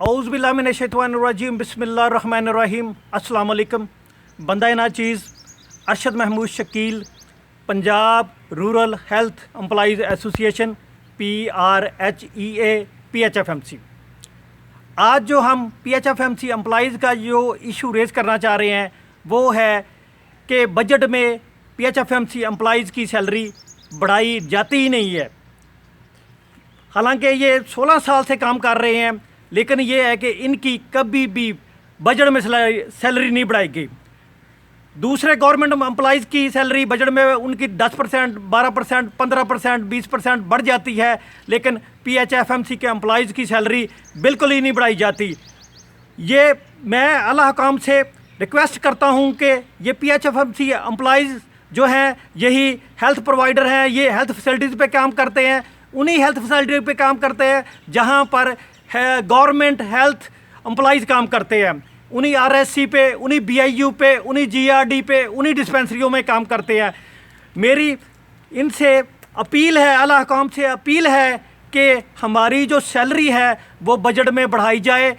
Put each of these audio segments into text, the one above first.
औज़ुबिल्लाहिमिनश्शैतानिर्रजीम बिस्मिल्लाहिर्रहमानिर्रहीम अस्सलाम वालेकुम। बंदा नाचीज़ Arshad Mahmood Shakeel, Punjab rural health employees association PRHEA PHFMC। आज जो हम PHFMC एम्प्लॉइज़ का जो इशू रेज़ करना चाह रहे हैं वो है कि बजट में PHFMC एम्प्लॉइज़ की सैलरी बढ़ाई जाती ही नहीं है। हालांकि ये 16 साल से काम कर रहे हैं, लेकिन ये है कि इनकी कभी भी बजट में सैलरी नहीं बढ़ाई गई। दूसरे गवर्नमेंट एम्प्लॉइज़ की सैलरी बजट में उनकी 10%, 12%, 15%, 20% बढ़ जाती है, लेकिन PHFMC के एम्प्लॉइज़ की सैलरी बिल्कुल ही नहीं बढ़ाई जाती। ये मैं अल्लाह काम से रिक्वेस्ट करता हूँ कि ये PHFMC एम्प्लॉइज़ जो हैं यही हेल्थ प्रोवाइडर हैं, ये हेल्थ फैसिलिटीज़ पे काम करते हैं, उन्हीं हेल्थ फैसिलिटी पे काम करते हैं जहाँ पर गवर्नमेंट हेल्थ एम्प्लॉइज़ काम करते हैं। उन्हीं RSC पे, उन्हीं BIU पे, उन्हीं GRD पे, उन्हीं डिस्पेंसरियों में काम करते हैं। मेरी इनसे अपील है, अल्लाह काम से अपील है कि हमारी जो सैलरी है वो बजट में बढ़ाई जाए।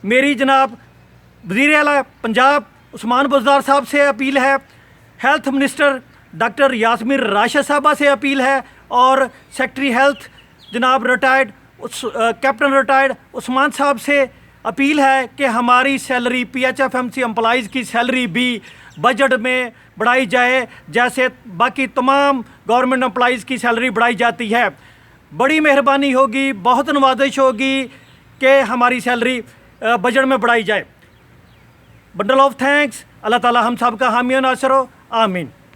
मेरी जनाब वज़ीर आला पंजाब उस्मान बुज़दार साहब से अपील है, health minister doctor Yasmin Rashid साहबा से अपील है, और सेक्रेटरी हेल्थ जनाब रिटायर्ड कैप्टन रिटायर्ड उस्मान साहब से अपील है कि हमारी सैलरी PHFMC एम्प्लॉइज़ की सैलरी भी बजट में बढ़ाई जाए, जैसे बाकी तमाम गवर्नमेंट एम्प्लॉइज़ की सैलरी बढ़ाई जाती है। बड़ी मेहरबानी होगी, बहुत नवाजिश होगी कि हमारी सैलरी बजट में बढ़ाई जाए। Bundle of thanks. अल्लाह ताला हम सब का हामी और नासर हो, आमीन।